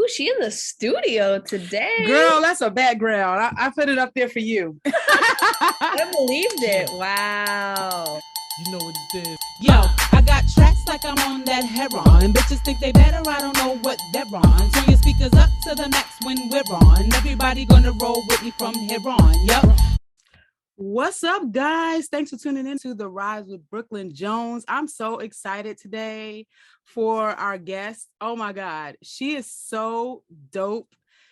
she in the studio today. Girl, that's a background. I put it up there for you. I believed it. Wow. You know what it is. Yo, I got tracks like I'm on that heron. Bitches think they better, I don't know what they're on. Turn your speakers up to the max when we're on. Everybody gonna roll with me from here on. Yup. What's up, guys? Thanks for tuning in to TheRize with Brooklyn Jones. I'm so excited today for our guest. Oh my God, she is so dope.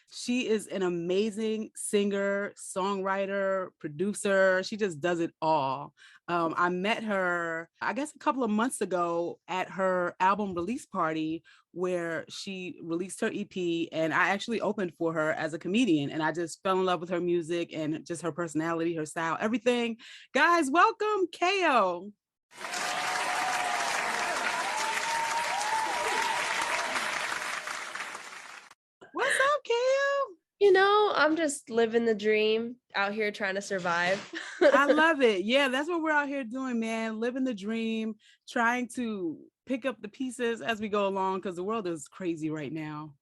She is an amazing singer, songwriter, producer. She just does it all. I met her, I guess, a couple of months ago at her album release party where she released her EP, and I actually opened for her as a comedian, and I just fell in love with her music and just her personality, her style, everything. Guys, welcome KO. What's up, KO? You know, I'm just living the dream out here trying to survive. I love it. Yeah, that's what we're out here doing, man. Living the dream, trying to pick up the pieces as we go along because the world is crazy right now.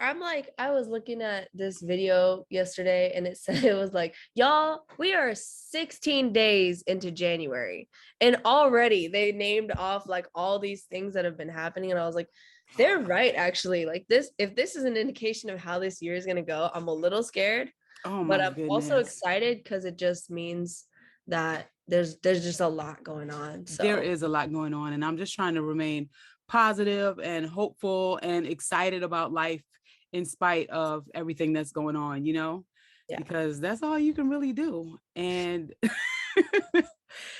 I was looking at this video yesterday and it said, it was like, y'all, we are 16 days into January and already they named off like all these things that have been happening. And I was like, they're right, actually. Like this, if this is an indication of how this year is going to go, I'm a little scared. Oh but my I'm goodness. also excited because it just means that there's just a lot going on. So there is a lot going on, and I'm just trying to remain positive and hopeful and excited about life in spite of everything that's going on, you know? Yeah. Because that's all you can really do. And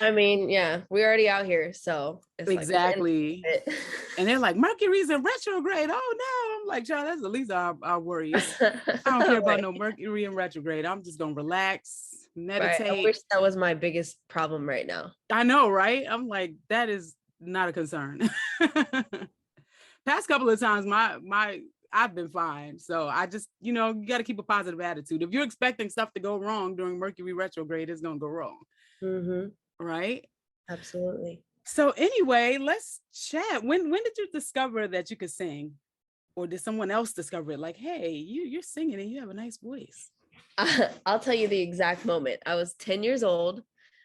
I mean, yeah, we're already out here, so it's exactly. Like, and they're like, Mercury's in retrograde. Oh no. I'm like, child, that's at least our worries. I don't care about no Mercury in retrograde. I'm just gonna relax, meditate. Right. I wish that was my biggest problem right now. I know, right? I'm like, that is not a concern. Past couple of times, I've been fine. So I just, you got to keep a positive attitude. If you're expecting stuff to go wrong during Mercury retrograde, it's gonna go wrong. Mm-hmm. Right? Absolutely. So anyway, let's chat. When did you discover that you could sing? Or did someone else discover it? Like, hey, you're singing and you have a nice voice. I'll tell you the exact moment. I was 10 years old.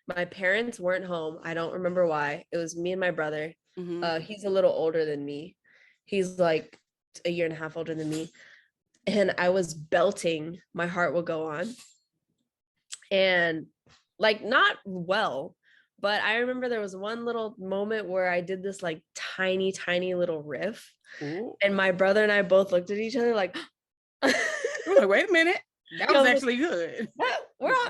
My parents weren't home. I don't remember why. It was me and my brother. Mm-hmm. He's a little older than me. He's like a year and a half older than me. And I was belting My Heart Will Go On. And like, not well, but I remember there was one little moment where I did this like tiny, tiny little riff. Ooh. And my brother and I both looked at each other like, we're like, wait a minute. That was actually good.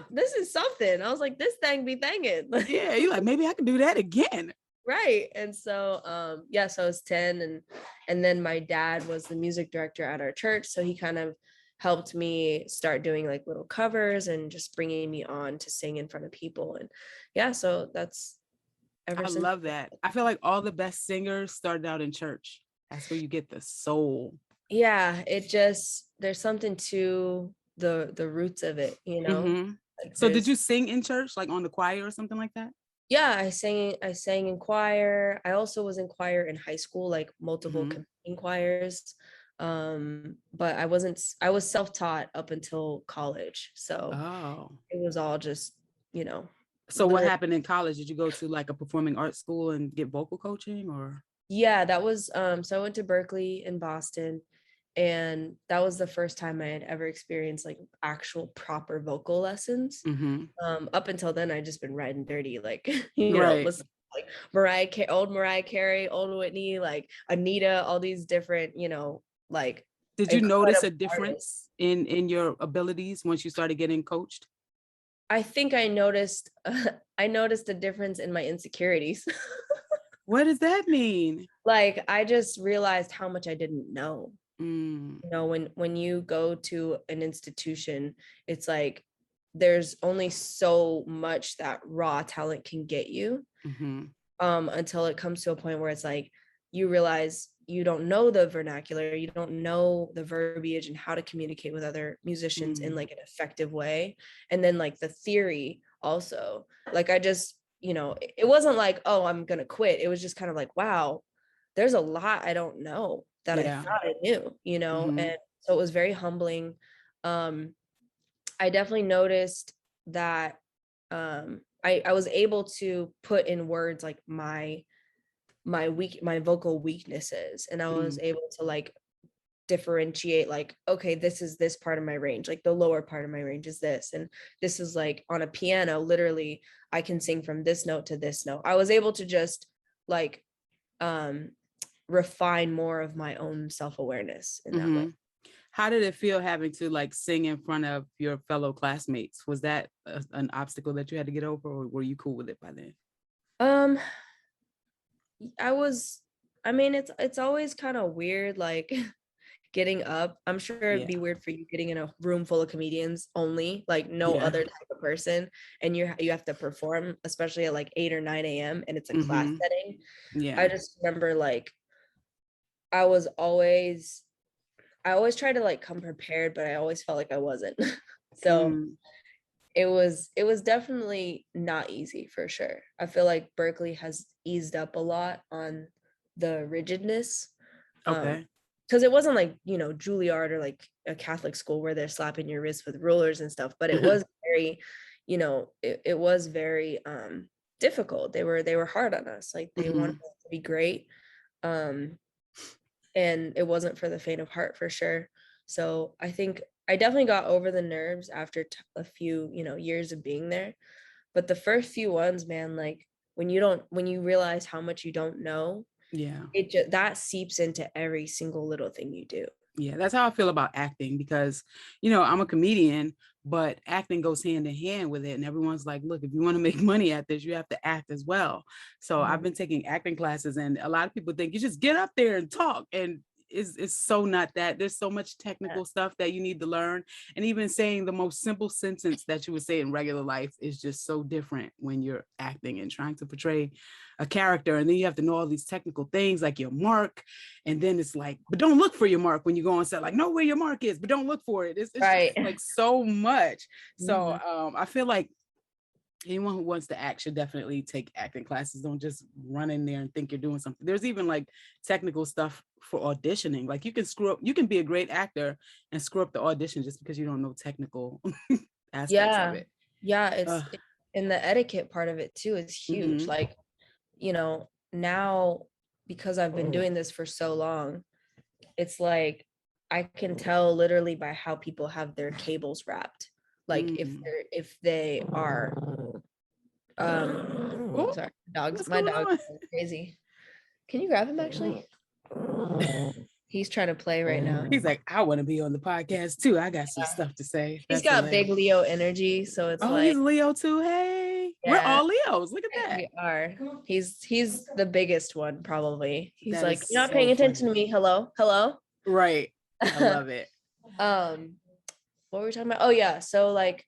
This is something. I was like, this thing be thangin'. Yeah, you're like, maybe I can do that again. Right. And so, so I was 10 and then my dad was the music director at our church. So he kind of helped me start doing like little covers and just bringing me on to sing in front of people. And yeah, so that's I love that. I feel like all the best singers started out in church. That's where you get the soul. Yeah, there's something to the roots of it, Mm-hmm. Like so did you sing in church, like on the choir or something like that? Yeah, I sang in choir. I also was in choir in high school, like multiple competing choirs. But I was self-taught up until college. So it was all just, So what happened in college? Did you go to like a performing arts school and get vocal coaching or? Yeah, that was, so I went to Berkeley in Boston, and that was the first time I had ever experienced like actual proper vocal lessons. Mm-hmm. Up until then, I'd just been riding dirty, like, listen, like old Mariah Carey, old Whitney, like Anita, all these different, like. Did you notice a difference in your abilities once you started getting coached? I think I noticed a difference in my insecurities. What does that mean? Like, I just realized how much I didn't know. When you go to an institution, it's like there's only so much that raw talent can get you, until it comes to a point where it's like you realize you don't know the vernacular, you don't know the verbiage and how to communicate with other musicians in like an effective way. And then like the theory also, like I just, it wasn't like, oh, I'm gonna quit. It was just kind of like, wow, there's a lot I don't know that I thought I knew, and So it was very humbling. I definitely noticed that I was able to put in words like my vocal weaknesses, and I was able to like differentiate like, okay, this is this part of my range, like the lower part of my range is this, and this is like on a piano, literally I can sing from this note to this note. I was able to just like refine more of my own self-awareness in that way. How did it feel having to like sing in front of your fellow classmates? Was that an obstacle that you had to get over, or were you cool with it by then? I mean, it's always kind of weird, like getting up. I'm sure it'd be weird for you getting in a room full of comedians only, like no other type of person, and you have to perform, especially at like 8 or 9 a.m. and it's a class setting. I just remember like I always tried to like come prepared, but I always felt like I wasn't. So it was definitely not easy for sure. I feel like Berkeley has eased up a lot on the rigidness. Okay. Because it wasn't like, Juilliard or like a Catholic school where they're slapping your wrist with rulers and stuff, but it was very, it was very difficult. They were hard on us. Like they wanted us to be great. And it wasn't for the faint of heart for sure. So I think I definitely got over the nerves after a few, years of being there. But the first few ones, man, like when you realize how much you don't know, that seeps into every single little thing you do. Yeah, that's how I feel about acting, because, I'm a comedian, but acting goes hand in hand with it. And everyone's like, look, if you want to make money at this, you have to act as well. So I've been taking acting classes, and a lot of people think you just get up there and talk. And it's so not that. There's so much technical stuff that you need to learn. And even saying the most simple sentence that you would say in regular life is just so different when you're acting and trying to portray a character. And then you have to know all these technical things like your mark. And then it's like, but don't look for your mark when you go on set, like know where your mark is, but don't look for it. It's right. Just like so much. So I feel like anyone who wants to act should definitely take acting classes. Don't just run in there and think you're doing something. There's even like technical stuff for auditioning. Like you can be a great actor and screw up the audition just because you don't know technical aspects of it. Yeah, it's and the etiquette part of it too is huge. Like, now because I've been doing this for so long, it's like I can tell literally by how people have their cables wrapped. Like if they are sorry, my dog is crazy. Can you grab him actually? He's trying to play right now. He's like, I want to be on the podcast too. I got some stuff to say. He's got big Leo energy, so it's like, he's Leo too. Hey, we're all Leos. Look at that. We are. He's the biggest one probably. He's like, you're not so paying attention to me. Hello. Right. I love it. What were we talking about? Oh yeah. So like,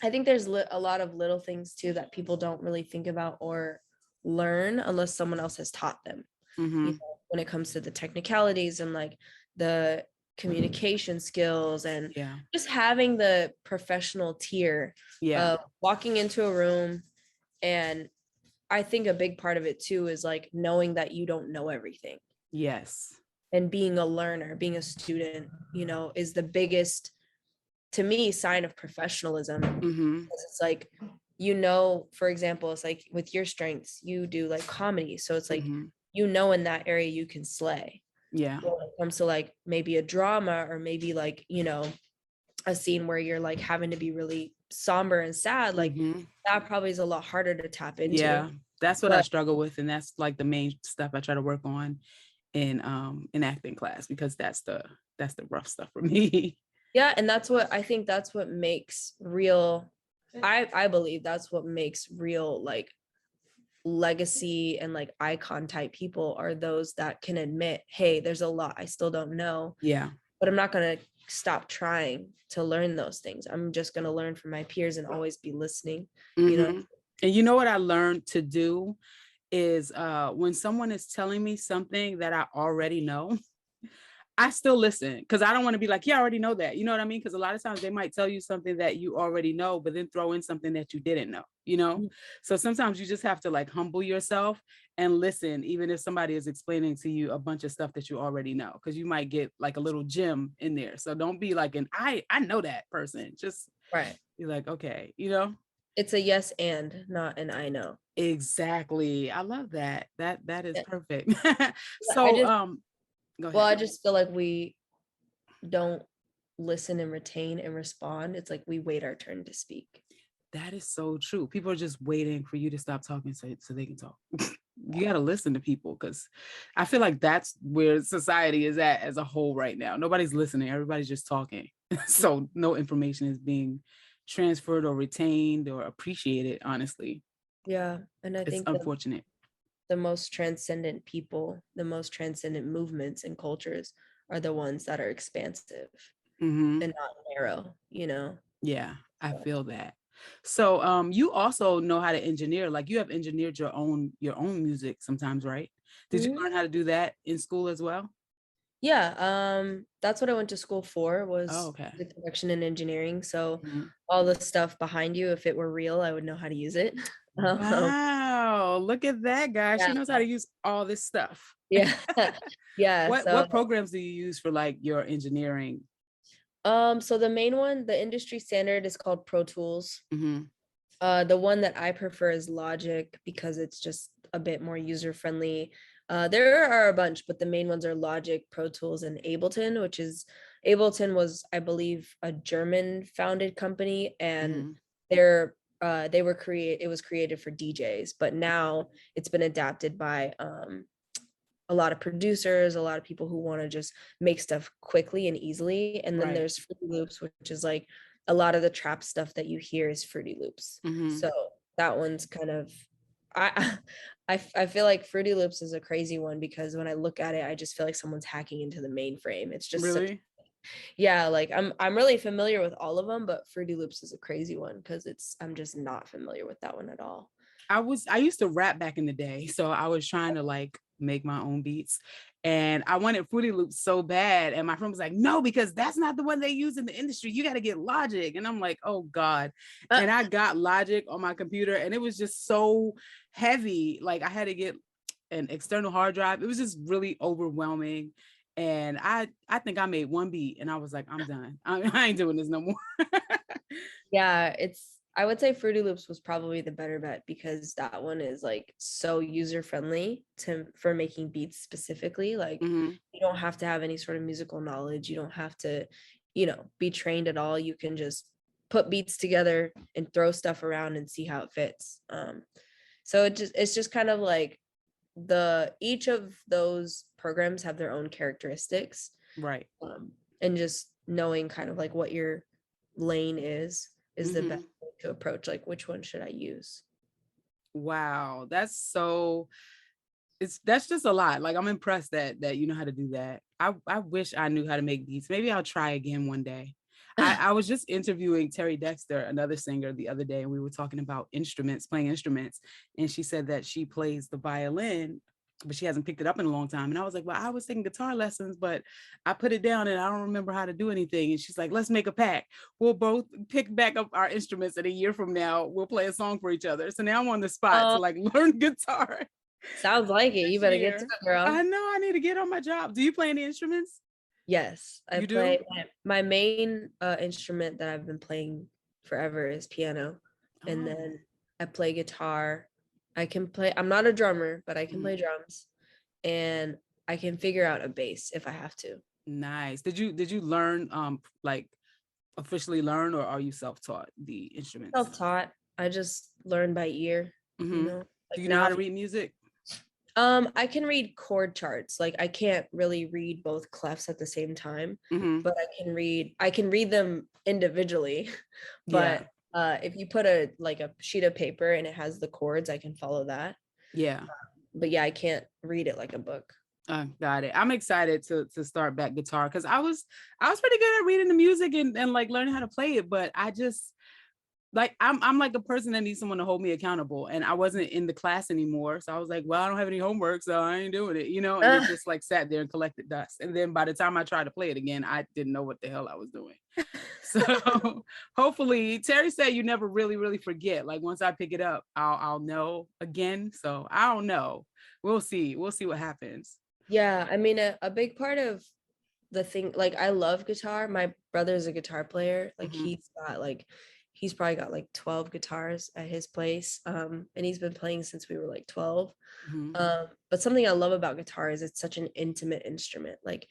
I think there's a lot of little things too that people don't really think about or learn unless someone else has taught them. When it comes to the technicalities and like the communication skills and just having the professional tier of walking into a room. And I think a big part of it too is like knowing that you don't know everything. Yes. And being a learner, being a student, is the biggest, to me, sign of professionalism. It's like, for example, it's like with your strengths, you do like comedy. So it's like, in that area you can slay. Yeah. When it comes to like maybe a drama or maybe like, a scene where you're like having to be really somber and sad, like that probably is a lot harder to tap into. Yeah, that's what I struggle with. And that's like the main stuff I try to work on in acting class, because that's the rough stuff for me. Yeah. And that's what makes real, I believe that's what makes real like legacy and like icon type people are those that can admit, hey, there's a lot I still don't know. Yeah. But I'm not going to stop trying to learn those things. I'm just going to learn from my peers and always be listening. And you know what I learned to do is when someone is telling me something that I already know, I still listen because I don't want to be like, yeah, I already know that. You know what I mean? Because a lot of times they might tell you something that you already know, but then throw in something that you didn't know, you know? Mhm. So sometimes you just have to like humble yourself and listen, even if somebody is explaining to you a bunch of stuff that you already know, because you might get like a little gem in there. So don't be like I know that person. Just Right. be like, okay, you know? It's a yes and not an I know. Exactly. I love that. That is Yeah. perfect. I So just go Well, ahead. I just feel like we don't listen and retain and respond. It's like we wait our turn to speak. That is so true. People are just waiting for you to stop talking so they can talk. You got to listen to people because I feel like that's where society is at as a whole right now. Nobody's listening. Everybody's just talking. So no information is being transferred or retained or appreciated, honestly. Yeah. And I It's think unfortunate. the most transcendent people, the most transcendent movements and cultures are the ones that are expansive Hmm. and not narrow, you know? Yeah, I feel that. So you also know how to engineer, like you have engineered your own music sometimes, right? Did you Mhm. learn how to do that in school as well? Yeah, that's what I went to school for, Oh, was okay. the production and engineering. So Mhm. all the stuff behind you, if it were real, I would know how to use it. Um, Wow, look at that guy. She yeah, knows how to use all this stuff. yeah, yeah. What So, programs do you use for like your engineering? so the main one, the industry standard is called Pro Tools. Hmm. The one that I prefer is Logic because it's just a bit more user friendly. There are a bunch, but the main ones are Logic, Pro Tools, and Ableton, which is Ableton was, I believe, a German founded company, and Hmm. they were created. It was created for DJs, but now it's been adapted by a lot of producers, a lot of people who want to just make stuff quickly and easily. And then Right. there's Fruity Loops, which is like a lot of the trap stuff that you hear is Fruity Loops. Hmm. So that one's kind of I I feel like Fruity Loops is a crazy one because when I look at it, I just feel like someone's hacking into the mainframe. It's just such, Really? yeah, like I'm really familiar with all of them, but Fruity Loops is a crazy one because I'm just not familiar with that one at all. I used to rap back in the day, so I was trying to like make my own beats, and I wanted Fruity Loops so bad, and my friend was like, "No, because that's not the one they use in the industry. You got to get Logic." And I'm like, "Oh God!" Uh, And I got Logic on my computer, and it was just so heavy. Like I had to get an external hard drive. It was just really overwhelming, and I think I made one beat, and I was like, "I'm done. I ain't doing this no more." Yeah, I would say Fruity Loops was probably the better bet because that one is like so user friendly for making beats specifically. Like Hmm. you don't have to have any sort of musical knowledge. You don't have to, be trained at all. You can just put beats together and throw stuff around and see how it fits. So it's just kind of like each of those programs have their own characteristics. Right. And just knowing kind of like what your lane is the best Hmm. way to approach, like which one should I use. Wow, that's just a lot. Like I'm impressed that you know how to do that. I wish I knew how to make beats. Maybe I'll try again one day. I was just interviewing Terry Dexter, another singer, the other day, and we were talking about playing instruments, and she said that she plays the violin, but she hasn't picked it up in a long time. And I was like, well, I was taking guitar lessons, but I put it down and I don't remember how to do anything. And she's like, let's make a pact. We'll both pick back up our instruments, and a year from now, we'll play a song for each other. So now I'm on the spot to um like learn guitar. Sounds like it. You This better get to year. it, girl. I know I need to get on my job. Do you play any instruments? Yes, I You do? play my main instrument that I've been playing forever is piano, and Oh, then I play guitar. I'm not a drummer, but I can mhm. play drums, and I can figure out a bass if I have to. Nice. Did you learn like officially learn, or are you self-taught the instruments? Self-taught. I just learn by ear, Hmm. Do like you know now how if to read music? I can read chord charts. Like I can't really read both clefs at the same time, Hmm. but I can read them individually. Yeah. But if you put a sheet of paper and it has the chords, I can follow that. Yeah. But yeah, I can't read it like a book. Got it. I'm excited to start back guitar because I was pretty good at reading the music and like learning how to play it, but like I'm like a person that needs someone to hold me accountable, and I wasn't in the class anymore, so I was like, well, I don't have any homework, so I ain't doing it, and it just like sat there and collected dust. And then by the time I tried to play it again, I didn't know what the hell I was doing. So hopefully, Terry said you never really forget. Like once I pick it up, I'll know again. So I don't know. We'll see what happens. Yeah, I mean, a big part of the thing, like I love guitar. My brother's a guitar player. Like he's probably got like 12 guitars at his place. And he's been playing since we were like 12. But something I love about guitar is it's such an intimate instrument. Like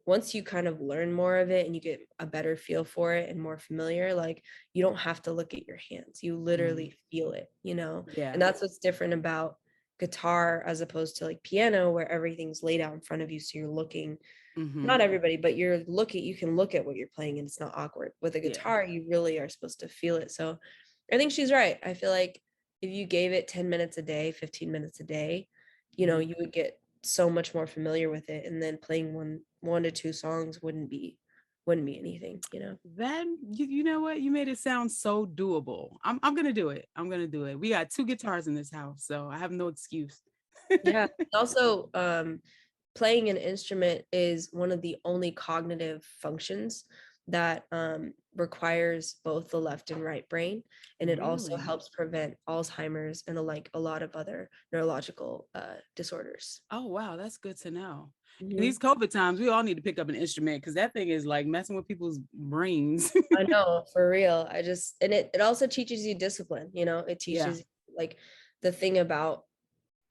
once you kind of learn more of it and you get a better feel for it and more familiar, like you don't have to look at your hands. You literally feel it, Yeah. And that's what's different about guitar as opposed to like piano, where everything's laid out in front of you. So you're looking, not everybody, but you can look at what you're playing and it's not awkward. With a guitar, you really are supposed to feel it. So I think she's right. I feel like if you gave it 10 minutes a day, 15 minutes a day, you would get so much more familiar with it. And then playing one to two songs wouldn't be anything, Then you know what? You made it sound so doable. I'm gonna do it. We got 2 guitars in this house, so I have no excuse. Yeah. Also, playing an instrument is one of the only cognitive functions that requires both the left and right brain, and it also helps prevent Alzheimer's and a lot of other neurological disorders. Oh wow, that's good to know. In these COVID times, we all need to pick up an instrument because that thing is like messing with people's brains. I know, for real. And it also teaches you discipline. It teaches like the thing about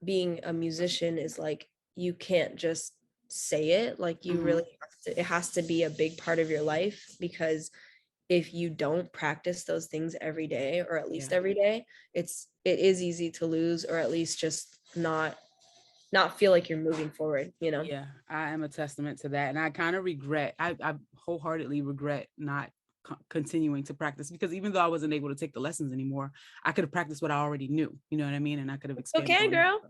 being a musician is like you can't just say it. Like you really it has to be a big part of your life, because if you don't practice those things every day, or at least every day, it is easy to lose, or at least just not feel like you're moving forward. Yeah, I am a testament to that, and I kind of regret. I wholeheartedly regret not continuing to practice, because even though I wasn't able to take the lessons anymore, I could have practiced what I already knew. You know what I mean? And I could have expanded. Okay, girl.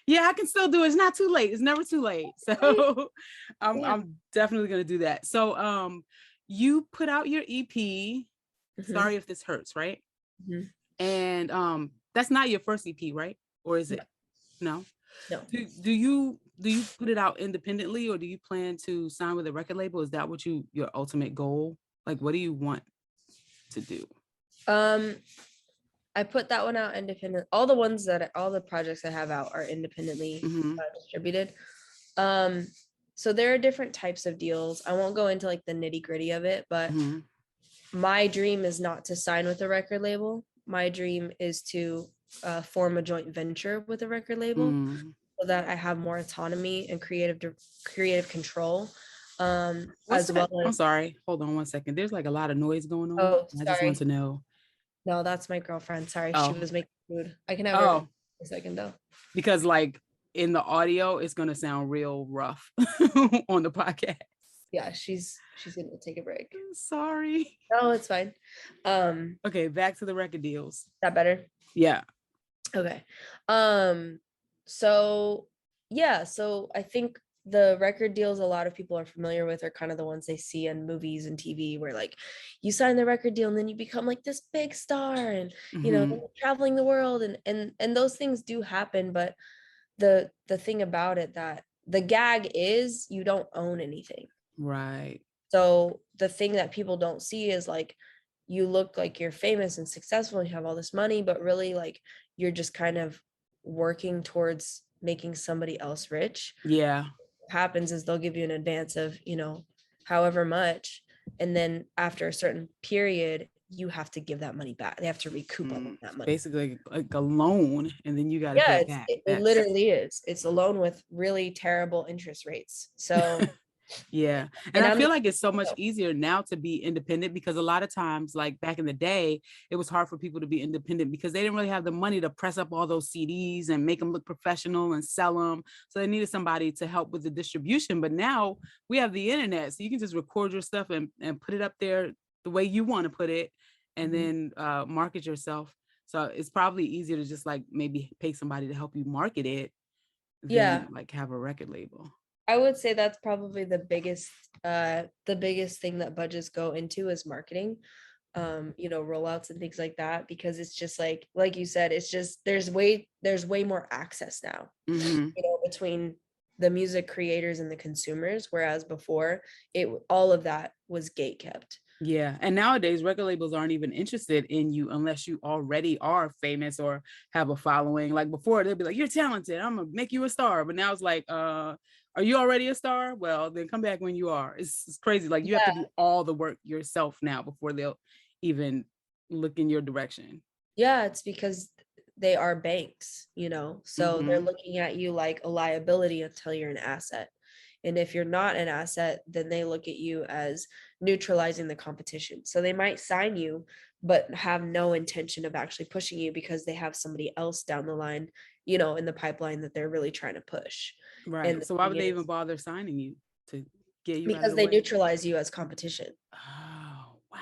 Yeah, I can still do it. It's not too late. It's never too late. So I'm definitely gonna do that. So you put out your EP. Sorry if this hurts, right? And that's not your first EP, right? Or is it? No. Do you put it out independently, or do you plan to sign with a record label? Is that what your ultimate goal? Like, what do you want to do? I put that one out independent. All the projects I have out are independently distributed. So there are different types of deals. I won't go into like the nitty gritty of it, but my dream is not to sign with a record label. My dream is to form a joint venture with a record label, so that I have more autonomy and creative control. As well as, I'm sorry, hold on one second. There's like a lot of noise going on. Oh, I just want to know. No, that's my girlfriend. Sorry, she was making food. I can have her a second though. Because like in the audio, it's gonna sound real rough on the podcast. Yeah, she's gonna take a break. Sorry. No, it's fine. Okay, back to the record deals. Is that better? Yeah. Okay. So I think the record deals a lot of people are familiar with are kind of the ones they see in movies and TV, where like you sign the record deal and then you become like this big star, and traveling the world, and those things do happen. But the thing about it, that the gag is you don't own anything. Right. So the thing that people don't see is like you look like you're famous and successful and you have all this money, but really like you're just kind of working towards making somebody else rich. Yeah. What happens is they'll give you an advance of, however much. And then after a certain period, you have to give that money back. They have to recoup all of that money. Basically like a loan, and then you got to pay it back. It literally is. It's a loan with really terrible interest rates. So yeah. And I feel like it's so much easier now to be independent, because a lot of times, like back in the day, it was hard for people to be independent because they didn't really have the money to press up all those CDs and make them look professional and sell them. So they needed somebody to help with the distribution. But now we have the internet, so you can just record your stuff and put it up there the way you want to put it, and then market yourself. So it's probably easier to just like maybe pay somebody to help you market it than like have a record label. I would say that's probably the biggest thing that budgets go into is marketing. rollouts and things like that, because it's just like you said, it's just there's way more access now, between the music creators and the consumers, whereas before all of that was gate kept. Yeah. And nowadays record labels aren't even interested in you unless you already are famous or have a following. Like before, they'd be like, you're talented, I'm gonna make you a star. But now it's like, are you already a star? Well, then come back when you are. It's crazy. Like you have to do all the work yourself now before they'll even look in your direction. Yeah, it's because they are banks, so they're looking at you like a liability until you're an asset. And if you're not an asset, then they look at you as neutralizing the competition. So they might sign you, but have no intention of actually pushing you because they have somebody else down the line, in the pipeline that they're really trying to push. Right. And so why would they even bother signing you to get you out of because the they way? neutralize you as competition. Oh, wow.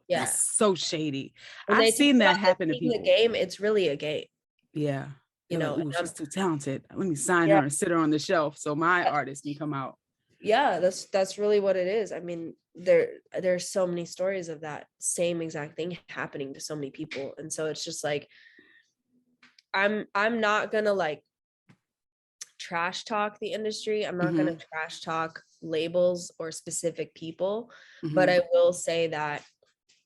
Yeah. That's so shady. When I've seen that happen to people. The game, it's really a game. Yeah. Like, ooh, she's too talented. Let me sign Yeah. her and sit her on the shelf so my artist can come out. Yeah, that's really what it is. I mean, there's so many stories of that same exact thing happening to so many people. And so it's just like, I'm not gonna like trash talk the industry. I'm not gonna trash talk labels or specific people, but I will say that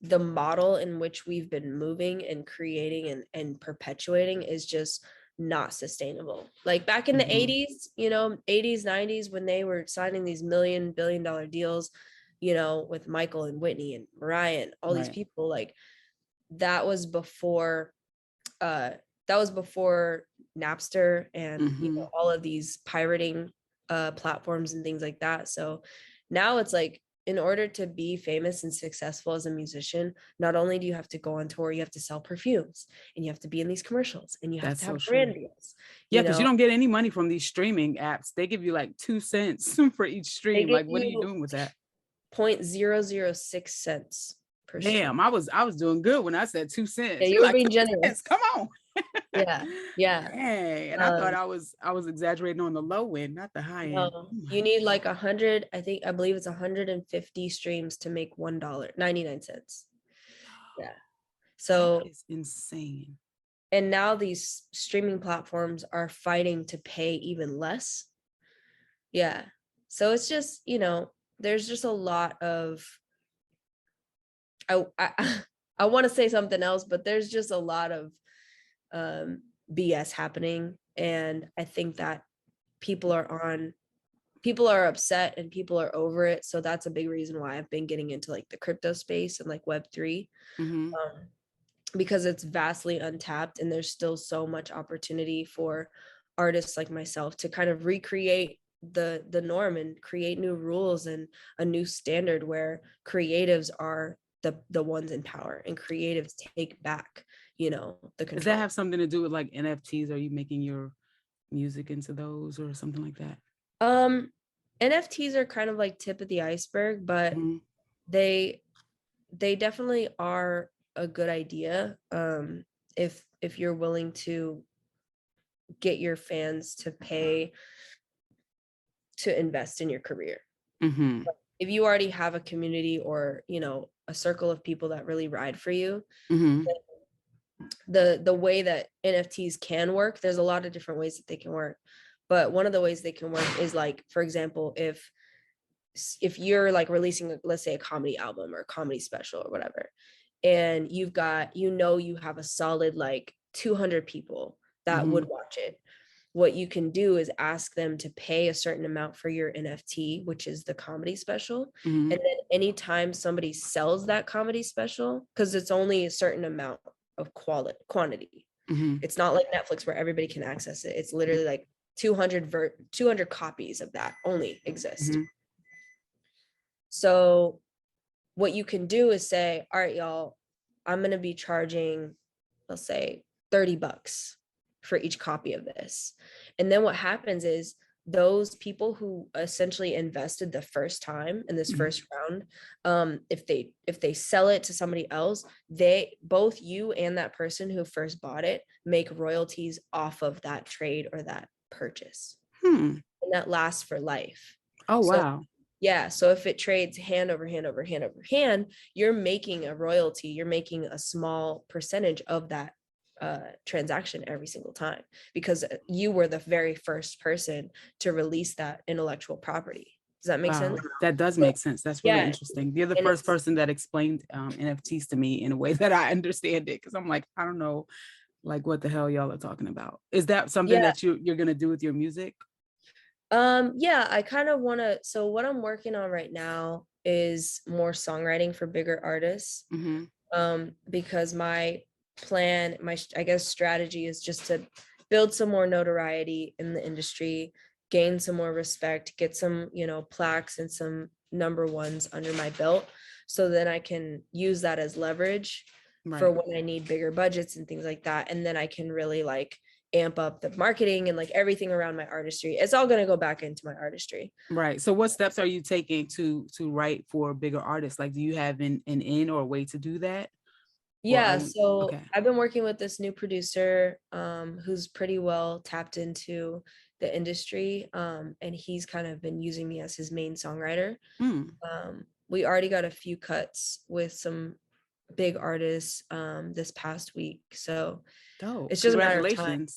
the model in which we've been moving and creating and perpetuating is just not sustainable. Like back in the 80s, 80s, 90s, when they were signing these billion-dollar deals, with Michael and Whitney and Mariah and all these people, like that was before Napster and all of these pirating platforms and things like that. So now it's like, in order to be famous and successful as a musician, not only do you have to go on tour, you have to sell perfumes and you have to be in these commercials and you have to have brand deals. Yeah, because you don't get any money from these streaming apps. They give you like 2 cents for each stream. Like, what are you doing with that? 0.006 cents per stream. Damn, I was doing good when I said 2 cents. Yeah, you were being generous. Come on. Yeah. Dang. And I thought I was exaggerating on the low end, not the high end. You need like 100, I believe it's 150 streams to make $1.99. Yeah. So it's insane. And now these streaming platforms are fighting to pay even less. Yeah. So it's just, there's just a lot of, I want to say something else, but there's just a lot of BS happening. And I think that people are upset and people are over it. So that's a big reason why I've been getting into like the crypto space and like Web3, because it's vastly untapped and there's still so much opportunity for artists like myself to kind of recreate the norm and create new rules and a new standard where creatives are the ones in power and creatives take back, the control. Does that have something to do with like NFTs? Are you making your music into those or something like that? NFTs are kind of like tip of the iceberg, but they definitely are a good idea if you're willing to get your fans to pay to invest in your career. If you already have a community or a circle of people that really ride for you, the way that NFTs can work, there's a lot of different ways that they can work, but one of the ways they can work is like, for example, if you're like releasing let's say a comedy album or a comedy special or whatever, and you've got you have a solid like 200 people that would watch it, what you can do is ask them to pay a certain amount for your NFT, which is the comedy special. And then anytime somebody sells that comedy special, because it's only a certain amount of quantity, it's not like Netflix where everybody can access it. It's literally like 200 copies of that only exist. So what you can do is say, all right, y'all, I'm going to be charging, let's say $30 for each copy of this. And then what happens is those people who essentially invested the first time in this first round, if they sell it to somebody else, both you and that person who first bought it make royalties off of that trade or that purchase. And that lasts for life. Oh, wow. Yeah. So if it trades hand over hand over hand over hand, you're making a royalty. You're making a small percentage of that transaction every single time, because you were the very first person to release that intellectual property. Does that make sense? That does So, make sense. That's really yeah. interesting. You're the And first person that explained NFTs to me in a way that I understand it, because I'm like, I don't know, like what the hell y'all are talking about. Is that something that you're gonna do with your music? Yeah, I kind of want to. So what I'm working on right now is more songwriting for bigger artists. Because my plan, I guess strategy is just to build some more notoriety in the industry, gain some more respect, get some, plaques and some number ones under my belt, so then I can use that as leverage for when I need bigger budgets and things like that. And then I can really like amp up the marketing and like everything around my artistry. It's all going to go back into my artistry. Right. So what steps are you taking to write for bigger artists? Like, do you have an in or a way to do that? Yeah, so I've been working with this new producer who's pretty well tapped into the industry, and he's kind of been using me as his main songwriter. We already got a few cuts with some big artists this past week, so it's just a matter of time.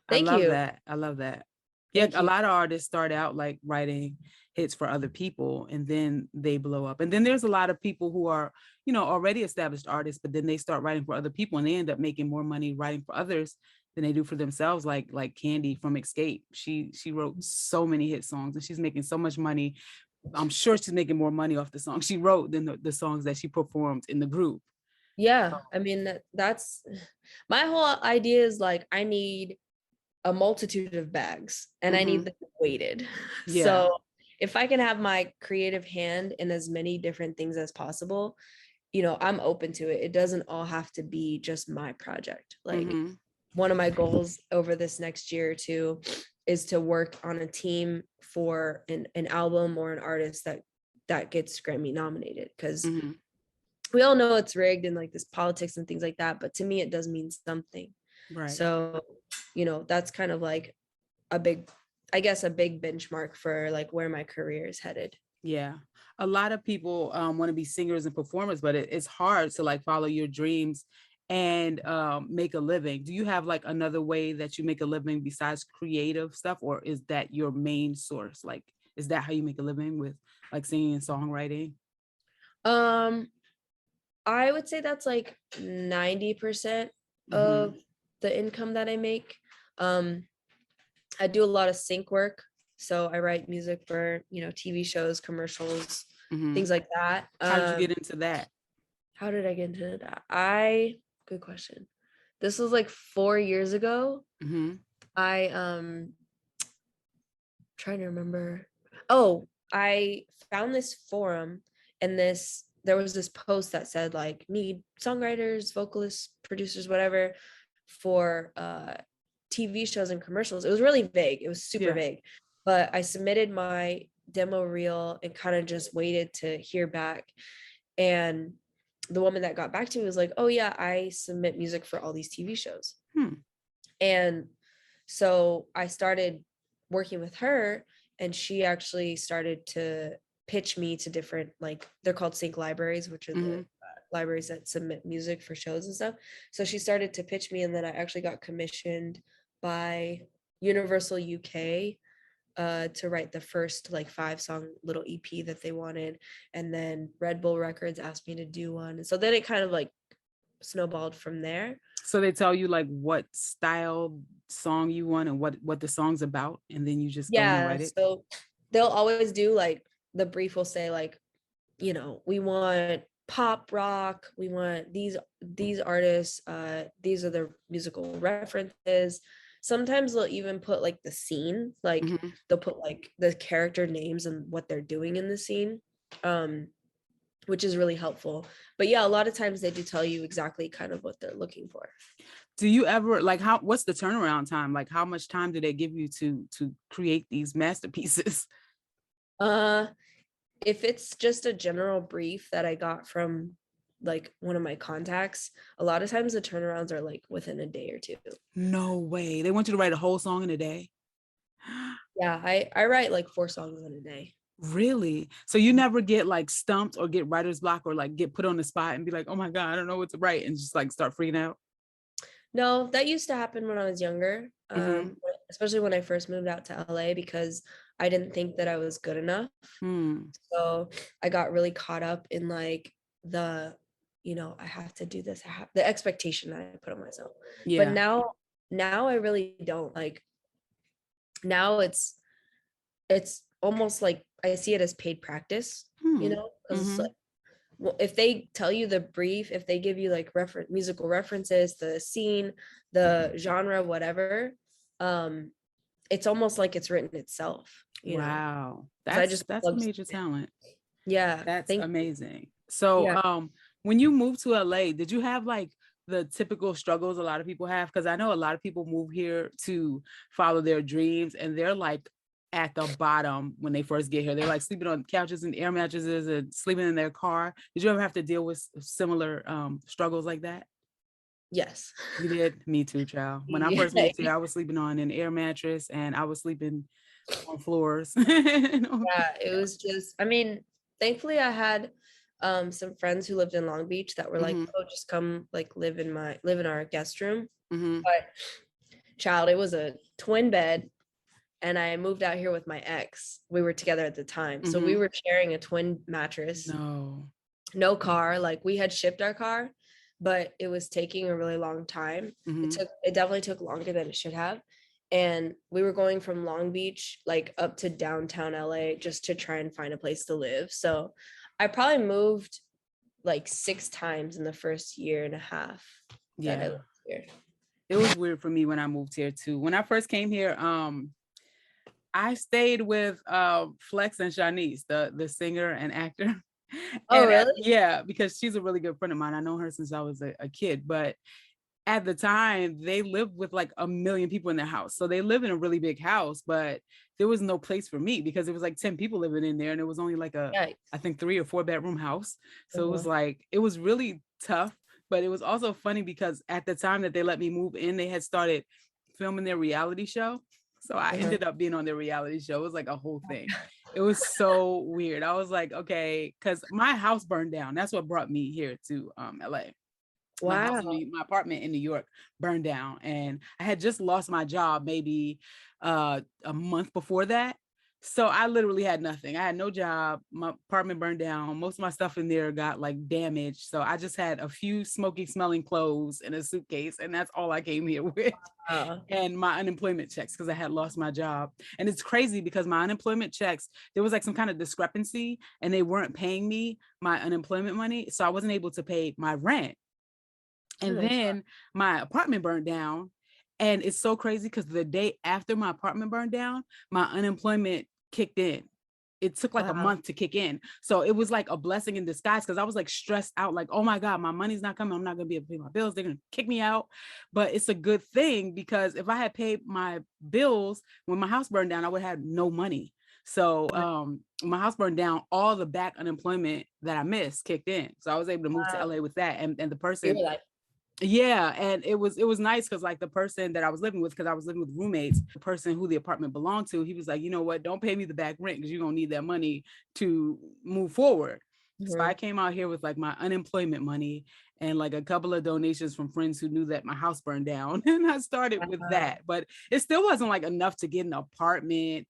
Thank you. I love that. Yeah, a lot of artists start out like writing hits for other people and then they blow up. And then there's a lot of people who are, already established artists, but then they start writing for other people and they end up making more money writing for others than they do for themselves. Like Candy from Escape. She wrote so many hit songs and she's making so much money. I'm sure she's making more money off the songs she wrote than the songs that she performed in the group. Yeah, I mean, that's my whole idea is like, I need a multitude of bags and I need them weighted. Yeah. So if I can have my creative hand in as many different things as possible, I'm open to it. It doesn't all have to be just my project. Like one of my goals over this next year or two is to work on a team for an album or an artist that gets Grammy nominated, because we all know it's rigged and like this politics and things like that, but to me it does mean something. Right. So, that's kind of like a big benchmark for like where my career is headed. Yeah. A lot of people want to be singers and performers, but it's hard to like follow your dreams and make a living. Do you have like another way that you make a living besides creative stuff, or is that your main source? Like, is that how you make a living, with like singing and songwriting? I would say that's like 90% of the income that I make. I do a lot of sync work. So I write music for, TV shows, commercials, things like that. How did you get into that? How did I get into that? Good question. This was like 4 years ago. I trying to remember. Oh, I found this forum, and there was this post that said like, need songwriters, vocalists, producers, whatever, for TV shows and commercials. It was really vague. It was super vague. But I submitted my demo reel and kind of just waited to hear back. And the woman that got back to me was like, oh yeah, I submit music for all these TV shows. And so I started working with her, and she actually started to pitch me to different, like, they're called sync libraries, which are the libraries that submit music for shows and stuff. So she started to pitch me, and then I actually got commissioned by Universal UK to write the first like 5-song little EP that they wanted. And then Red Bull Records asked me to do one. And so then it kind of like snowballed from there. So they tell you like what style song you want and what the song's about, and then you just go and write it? So they'll always do like, the brief will say like, we want pop rock, we want these artists, these are their musical references. Sometimes they'll even put like the scene, like they'll put like the character names and what they're doing in the scene, which is really helpful. But yeah, a lot of times they do tell you exactly kind of what they're looking for. Do you ever like, what's the turnaround time? Like, how much time do they give you to create these masterpieces? If it's just a general brief that I got from like one of my contacts, a lot of times the turnarounds are like within a day or two. No way. They want you to write a whole song in a day? Yeah, I write like 4 songs in a day. Really? So you never get like stumped or get writer's block or like get put on the spot and be like, oh my God, I don't know what to write, and just like start freaking out? No, that used to happen when I was younger, Mm-hmm. especially when I first moved out to LA because I didn't think that I was good enough. Hmm. So I got really caught up in like the, I have to do this, the expectation that I put on myself. But Yeah. now I really don't. Like now it's almost like I see it as paid practice, Hmm. because Mm-hmm. well, if they tell you the brief, if they give you like musical references, the scene, the genre, whatever, um, it's almost like it's written itself. Wow. Because I just That's a love, major talent. yeah, That's thank you. amazing. So, Yeah. when you moved to LA, did you have like the typical struggles a lot of people have? Because I know a lot of people move here to follow their dreams, and they're like at the bottom when they first get here. They're like sleeping on couches and air mattresses and sleeping in their car. Did you ever have to deal with similar struggles like that? Yes. You did? Me too, child. When I Yeah. first moved here, I was sleeping on an air mattress and I was sleeping on floors. You know? Yeah, it was just, I mean, thankfully I had some friends who lived in Long Beach that were like, Mm-hmm. oh, just come like live in our guest room. Mm-hmm. But child, it was a twin bed, and I moved out here with my ex. We were together at the time. So we Mm-hmm. were sharing a twin mattress, No. no car. Like we had shipped our car, but it was taking a really long time. Mm-hmm. It definitely took longer than it should have. And we were going from Long Beach like up to downtown LA just to try and find a place to live. So I probably moved like 6 times in the first year and a half that I Yeah. lived here. It was weird for me when I moved here too. When I first came here, I stayed with Flex and Shanice, the singer and actor. Oh, really? Yeah, because she's a really good friend of mine. I know her since I was a kid, but at the time they lived with like a million people in their house. So they live in a really big house, but there was no place for me because there was like 10 people living in there and it was only like Yikes. I think 3 or 4 bedroom house. So it was Uh-huh. like, it was really tough, but it was also funny because at the time that they let me move in, they had started filming their reality show. So I Uh-huh. ended up being on their reality show. It was like a whole thing. It was so weird. I was like, okay, because my house burned down. That's what brought me here to LA. Wow. My apartment in New York burned down, and I had just lost my job maybe a month before that. So I literally had nothing. I had no job. My apartment burned down. Most of my stuff in there got like damaged. So I just had a few smoky smelling clothes in a suitcase, and that's all I came here with. And my unemployment checks because I had lost my job. And it's crazy because my unemployment checks, there was like some kind of discrepancy and they weren't paying me my unemployment money. So I wasn't able to pay my rent. Oh And my God. then my apartment burned down. And it's so crazy because the day after my apartment burned down, my unemployment kicked in. It took like a Wow. month to kick in. So it was like a blessing in disguise because I was like stressed out, like, oh my God, my money's not coming. I'm not going to be able to pay my bills. They're going to kick me out. But it's a good thing because if I had paid my bills when my house burned down, I would have had no money. So my house burned down, all the back unemployment that I missed kicked in. So I was able to move to Wow. LA with that. And the You person, were like, yeah, and it was nice because like the person that I was living with, because I was living with roommates, the person who the apartment belonged to, he was like, you know what, don't pay me the back rent because you're gonna need that money to move forward. So I came out here with like my unemployment money and like a couple of donations from friends who knew that my house burned down. And I started with that, but it still wasn't like enough to get an apartment.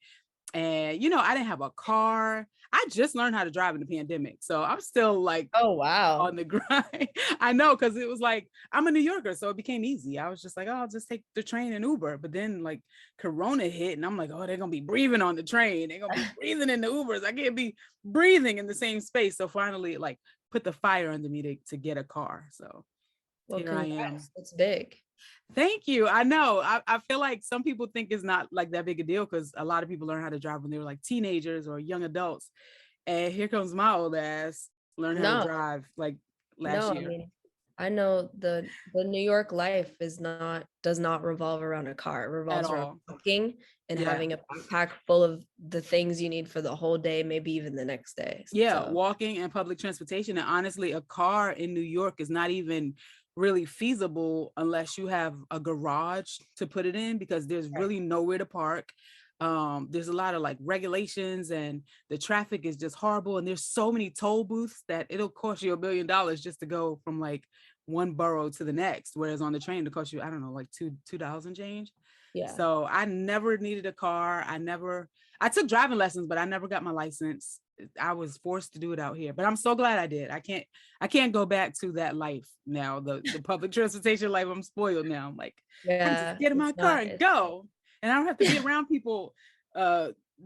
And I didn't have a car. I just learned how to drive in the pandemic. So I'm still like oh, wow. on the grind. I know, because it was like, I'm a New Yorker, so it became easy. I was just like, oh, I'll just take the train and Uber. But then like Corona hit and I'm like, oh, they're gonna be breathing on the train. They're gonna be breathing in the Ubers. I can't be breathing in the same space. So finally, like put the fire under me to get a car. So Well, here I am. congrats. It's big. Thank you. I know. I feel like some people think it's not like that big a deal because a lot of people learn how to drive when they were like teenagers or young adults. And here comes my old ass learn how to No, drive like last no, I year. mean, I know the New York life does not revolve around a car. It At revolves around all. walking and Yeah. having a backpack full of the things you need for the whole day, maybe even the next day. Yeah, So walking and public transportation. And honestly, a car in New York is not even really feasible unless you have a garage to put it in because there's really nowhere to park. There's a lot of like regulations, and the traffic is just horrible. And there's so many toll booths that it'll cost you $1 million just to go from like one borough to the next. Whereas on the train, it costs you, I don't know, like $2 and change. Yeah. So I never needed a car. I took driving lessons, but I never got my license. I was forced to do it out here, but I'm so glad I did. I can't go back to that life now. The public transportation life, I'm spoiled now. I'm like, I can just get in my car and go. And I don't have to be around people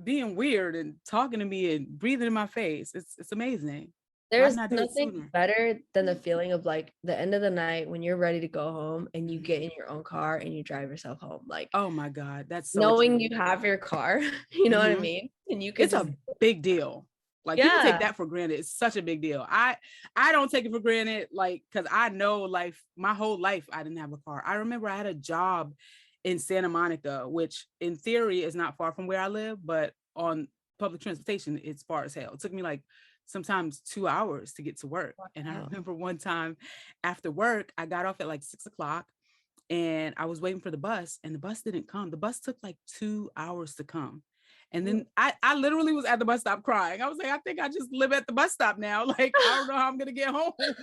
being weird and talking to me and breathing in my face. It's amazing. There's nothing better than the feeling of like the end of the night when you're ready to go home and you get in your own car and you drive yourself home. Like, oh my God, that's so knowing true. You have your car, you know what I mean? And you can it's a big deal. Like people take that for granted. It's such a big deal. I don't take it for granted, like, because I know my whole life I didn't have a car. I remember I had a job in Santa Monica, which in theory is not far from where I live, but on public transportation, it's far as hell. It took me like sometimes 2 hours to get to work. Wow. And I remember one time after work, I got off at like 6 o'clock and I was waiting for the bus and the bus didn't come. The bus took like 2 hours to come. And then I literally was at the bus stop crying. I was like, I think I just live at the bus stop now. Like, I don't know how I'm going to get home. I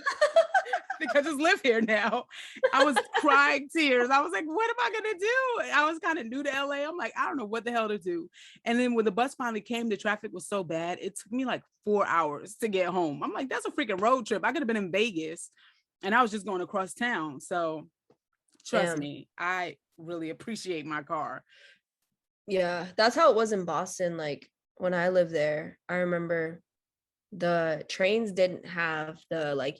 think I just live here now. I was crying tears. I was like, what am I going to do? I was kind of new to LA. I'm like, I don't know what the hell to do. And then when the bus finally came, the traffic was so bad. It took me like 4 hours to get home. I'm like, that's a freaking road trip. I could have been in Vegas and I was just going across town. So trust me, I really appreciate my car. Yeah, that's how it was in Boston. Like when I lived there, I remember the trains didn't have the like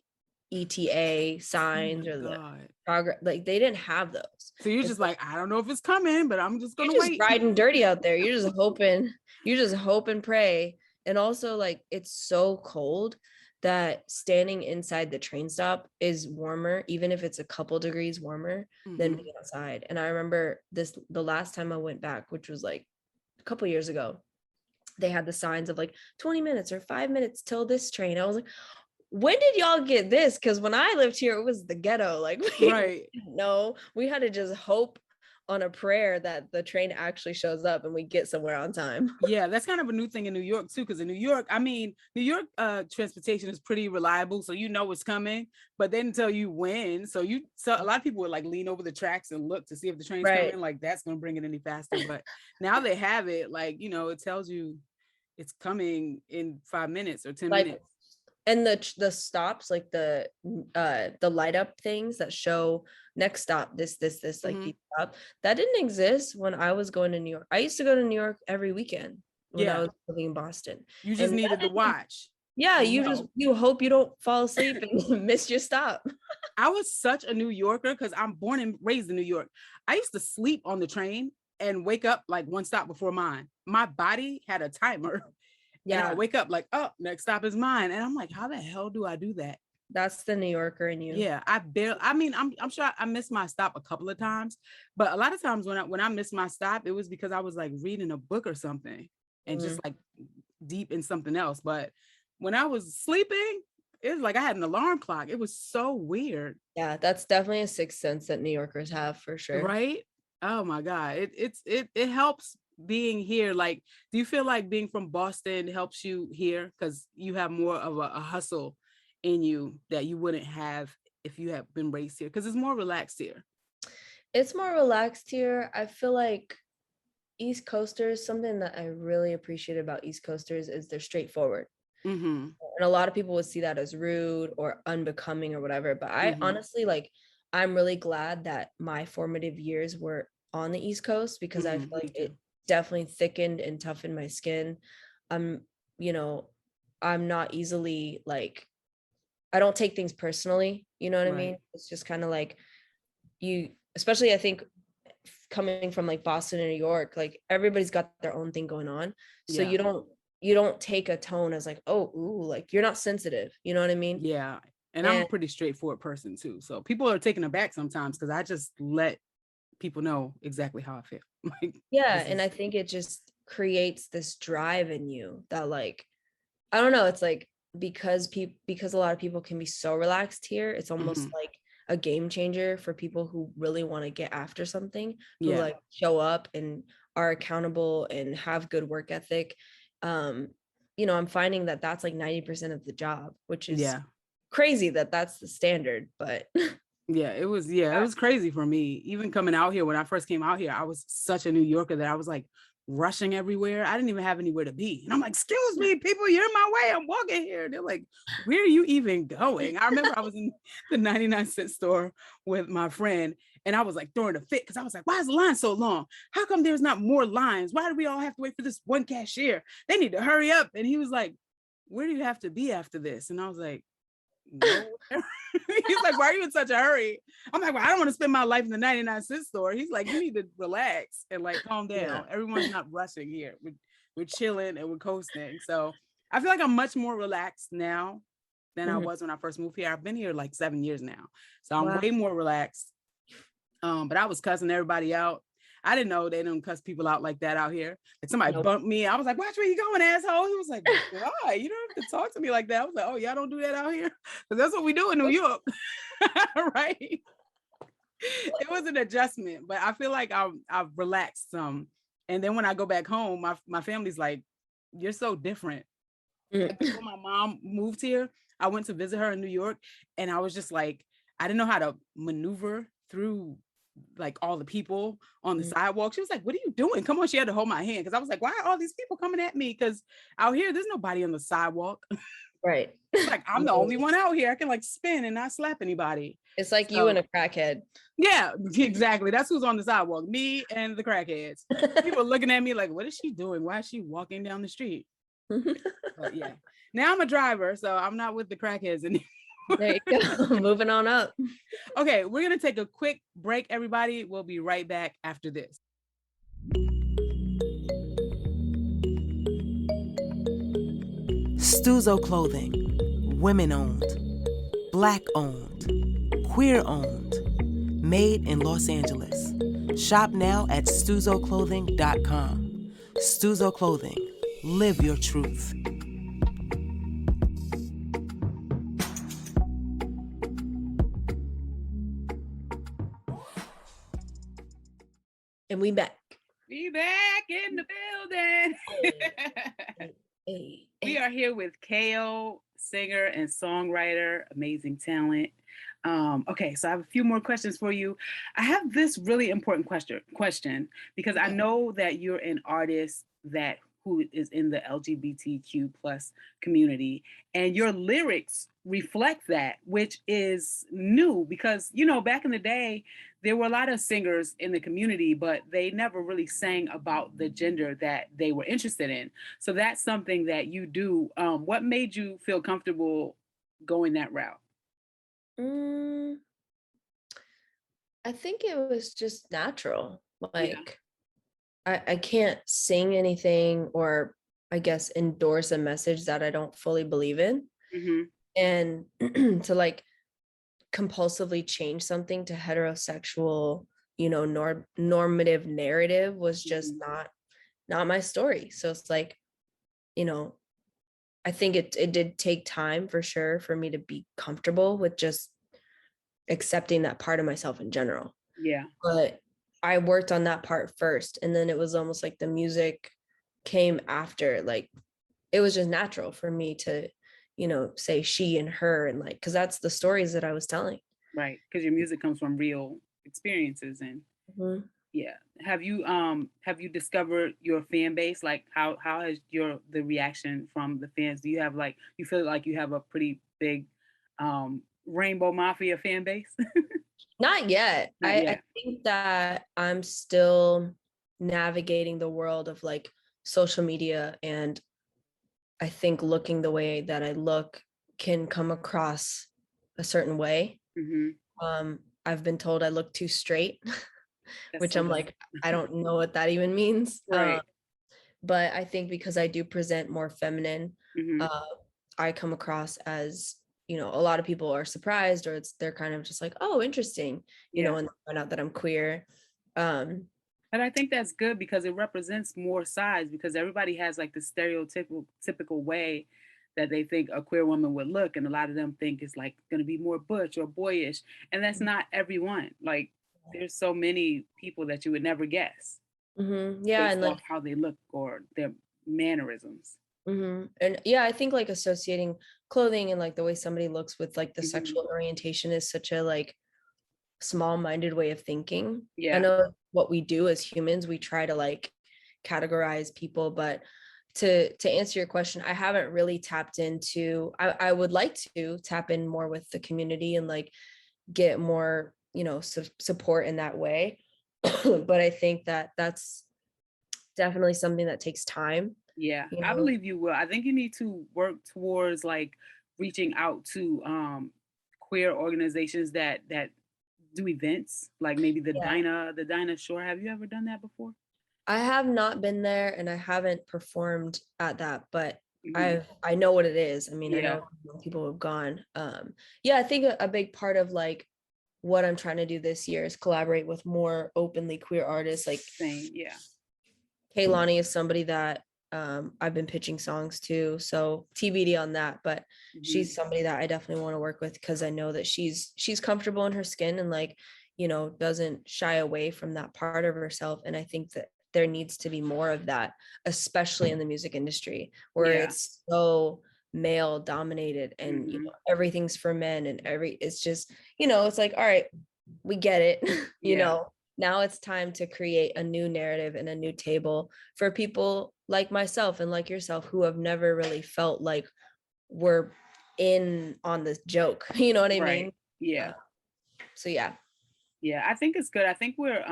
ETA signs or the progress. Like they didn't have those. So you're just like, I don't know if it's coming, but I'm just gonna wait. Riding dirty out there. You're just hoping. You just hope and pray. And also, like, it's so cold that standing inside the train stop is warmer, even if it's a couple degrees warmer than being outside. And I remember the last time I went back, which was like a couple years ago, they had the signs of like 20 minutes or 5 minutes till this train. I was like, when did y'all get this? Because when I lived here, it was the ghetto. Like, we had to just hope on a prayer that the train actually shows up and we get somewhere on time. Yeah, that's kind of a new thing in New York too, because in New York transportation is pretty reliable, so you know it's coming, but they didn't tell you when. So a lot of people would like lean over the tracks and look to see if the train's coming, like that's gonna bring it any faster. But now they have it, like, you know, it tells you it's coming in 5 minutes or 10 minutes. And the stops, like the light up things that show next stop, this, like the stop, that didn't exist when I was going to New York. I used to go to New York every weekend when I was living in Boston. You just needed to watch. Yeah, you hope you don't fall asleep and miss your stop. I was such a New Yorker because I'm born and raised in New York. I used to sleep on the train and wake up like one stop before mine. My body had a timer. Yeah, and I wake up like, oh, next stop is mine. And I'm like, how the hell do I do that? That's the New Yorker in you. Yeah, I'm sure I missed my stop a couple of times, but a lot of times when I missed my stop, it was because I was like reading a book or something and just like deep in something else. But when I was sleeping, it was like I had an alarm clock. It was so weird. Yeah, that's definitely a sixth sense that New Yorkers have for sure. Right? Oh my God. It helps being here. Like, do you feel like being from Boston helps you here because you have more of a hustle in you that you wouldn't have if you had been raised here, because it's more relaxed here? It's more relaxed here. I feel like East Coasters, something that I really appreciate about East Coasters is they're straightforward. And a lot of people would see that as rude or unbecoming or whatever, but I honestly, like, I'm really glad that my formative years were on the East Coast because I feel like it definitely thickened and toughened my skin. I'm not easily like, I don't take things personally, you know what I mean? It's just kind of like especially I think coming from like Boston and New York, like everybody's got their own thing going on. So you don't take a tone as like, oh, ooh, like you're not sensitive, you know what I mean? Yeah. And I'm a pretty straightforward person too. So people are taken aback sometimes because I just let people know exactly how I feel. Like, and I think it just creates this drive in you that, like, I don't know, it's like because a lot of people can be so relaxed here, it's almost like a game changer for people who really want to get after something, who Yeah. like show up and are accountable and have good work ethic. You know, I'm finding that that's like 90% of the job, which is crazy that that's the standard, but it was crazy for me. Even coming out here, when I first came out here, I was such a New Yorker that I was like rushing everywhere. I didn't even have anywhere to be. And I'm like, excuse me, people, you're in my way. I'm walking here. They're like, where are you even going? I remember I was in the 99-cent store with my friend, and I was like throwing a fit because I was like, why is the line so long? How come there's not more lines? Why do we all have to wait for this one cashier? They need to hurry up. And he was like, where do you have to be after this? And I was like, nowhere. He's like, why are you in such a hurry? I'm like, well, I don't want to spend my life in the 99-cent store. He's like, you need to relax and like calm down. Yeah. Everyone's not rushing here. We're chilling and we're coasting. So I feel like I'm much more relaxed now than I was when I first moved here. I've been here like 7 years now. So I'm way more relaxed. But I was cussing everybody out. I didn't know they don't cuss people out like that out here. Like somebody bumped me. I was like, watch where you going, asshole. He was like, why? You don't have to talk to me like that. I was like, oh, y'all don't do that out here? Because that's what we do in New York. Right? It was an adjustment, but I feel like I've relaxed some. And then when I go back home, my family's like, you're so different. Like when my mom moved here, I went to visit her in New York, and I was just like, I didn't know how to maneuver through like all the people on the sidewalk. She was like, what are you doing? Come on. She had to hold my hand because I was like, why are all these people coming at me? Because out here, there's nobody on the sidewalk. Right. Like I'm the only one out here. I can like spin and not slap anybody. It's like you and a crackhead. Yeah, exactly. That's who's on the sidewalk. Me and the crackheads. People looking at me like, what is she doing? Why is she walking down the street? But yeah. Now I'm a driver, so I'm not with the crackheads anymore. There you go. Moving on up. Okay, we're going to take a quick break, everybody. We'll be right back after this. Stuzo Clothing. Women owned. Black owned. Queer owned. Made in Los Angeles. Shop now at StuzoClothing.com. Stuzo Clothing. Live your truth. And we back. We back in the building. We are here with KO, singer and songwriter, amazing talent. Okay, so I have a few more questions for you. I have this really important question because I know that you're an artist who is in the LGBTQ plus community, and your lyrics reflect that, which is new because, you know, back in the day, there were a lot of singers in the community, but they never really sang about the gender that they were interested in. So that's something that you do. What made you feel comfortable going that route? I think it was just natural. Like, I can't sing anything or I guess endorse a message that I don't fully believe in. And to like compulsively change something to heterosexual, you know, normative narrative was just not my story. So it's like, you know, I think it did take time for sure for me to be comfortable with just accepting that part of myself in general. Yeah. But I worked on that part first, and then it was almost like the music came after. Like it was just natural for me to, you know, say she and her, and like, because that's the stories that I was telling. Right, because your music comes from real experiences. And yeah, have you discovered your fan base? Like how has the reaction from the fans? Do you have like, you feel like you have a pretty big Rainbow Mafia fan base? Not yet. I think that I'm still navigating the world of like social media, and I think looking the way that I look can come across a certain way. I've been told I look too straight, which I'm like, I don't know what that even means. Right. But I think because I do present more feminine, I come across as, you know, a lot of people are surprised, or they're kind of just like, oh, interesting, you know, and they find out that I'm queer. And I think that's good because it represents more sides, because everybody has like the stereotypical way that they think a queer woman would look, and a lot of them think it's like going to be more butch or boyish, and that's not everyone. Like there's so many people that you would never guess Yeah, based and like off how they look or their mannerisms. and yeah, I think like associating clothing and like the way somebody looks with like the Mhm. sexual orientation is such a like small-minded way of thinking. I Yeah. know what we do as humans, we try to like categorize people, but to answer your question, I haven't really tapped into, I would like to tap in more with the community and like get more, you know, support in that way. But I think that that's definitely something that takes time, Yeah, you I know. believe you will. I think you need to work towards like reaching out to queer organizations that do events, like maybe Yeah, the Dinah Shore. Have you ever done that before? I have not been there and I haven't performed at that, but Hmm. I know what it is. I mean, I Yeah, know people have gone. Yeah, I think a big part of like what I'm trying to do this year is collaborate with more openly queer artists. Like same. Yeah. Kaylani is somebody that I've been pitching songs to, so TBD on that. But Hmm. she's somebody that I definitely want to work with because I know that she's comfortable in her skin and like, you know, doesn't shy away from that part of herself. And I think that there needs to be more of that, especially in the music industry where Yeah. it's so male dominated and you Hmm. know everything's for men and it's just, you know, it's like, all right, we get it. You Yeah. know, now it's time to create a new narrative and a new table for people like myself and like yourself who have never really felt like we're in on this joke. You know what I mean? Right. Yeah. uh, so yeah. Yeah. I think it's good. I think we're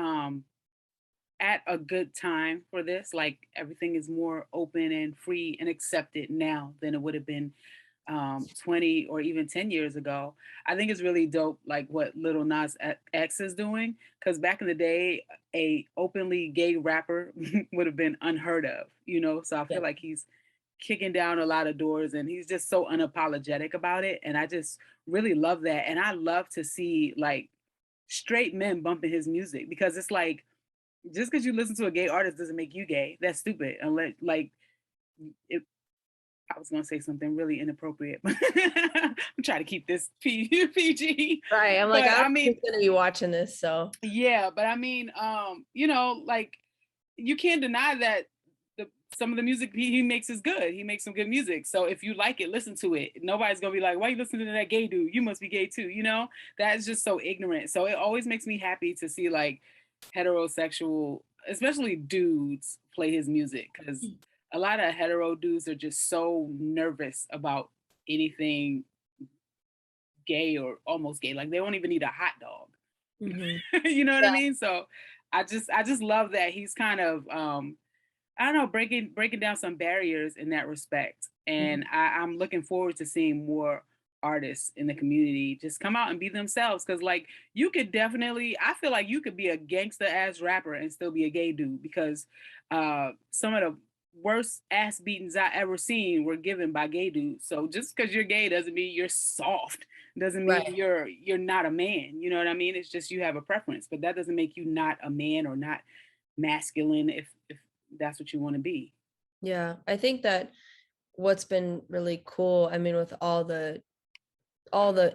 at a good time for this. Like everything is more open and free and accepted now than it would have been 20 or even 10 years ago. I think it's really dope, like what Little Nas X is doing, because back in the day, a openly gay rapper would have been unheard of, you know. So I Yeah. feel like he's kicking down a lot of doors, and he's just so unapologetic about it. And I just really love that. And I love to see like straight men bumping his music because it's like just because you listen to a gay artist doesn't make you gay. That's stupid. Unless like it, I was gonna say something really inappropriate. I'm trying to keep this PG. Right, I'm like, But I don't I think mean, he's gonna be watching this, so yeah, but I mean, you know, like you can't deny that some of the music he makes is good. He makes some good music. So if you like it, listen to it. Nobody's gonna be like, why are you listening to that gay dude? You must be gay too, you know? That is just so ignorant. So it always makes me happy to see like heterosexual, especially dudes, play his music because a lot of hetero dudes are just so nervous about anything gay or almost gay. Like they won't even eat a hot dog. mhm. You know what I Yeah. mean? So I just love that he's kind of I don't know, breaking down some barriers in that respect. Mhm. And I'm looking forward to seeing more artists in the community just come out and be themselves. Cause like you could definitely, I feel like you could be a gangster ass rapper and still be a gay dude because some of the worst ass beatings I ever seen were given by gay dudes. So just because you're gay doesn't mean you're soft. Doesn't mean Right. you're not a man. You know what I mean? It's just you have a preference, but that doesn't make you not a man or not masculine if that's what you want to be. Yeah, I think that what's been really cool, I mean, with all the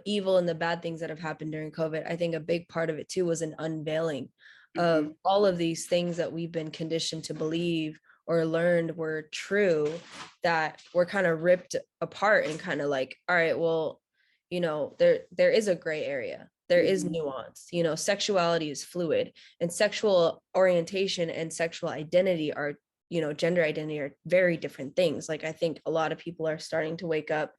evil and the bad things that have happened during COVID, I think a big part of it too was an unveiling of Hmm. all of these things that we've been conditioned to believe or learned were true that were kind of ripped apart and kind of like, all right, well, you know, there is a gray area. There is Hmm. nuance. You know, sexuality is fluid and sexual orientation and sexual identity are, you know, gender identity are very different things. Like I think a lot of people are starting to wake up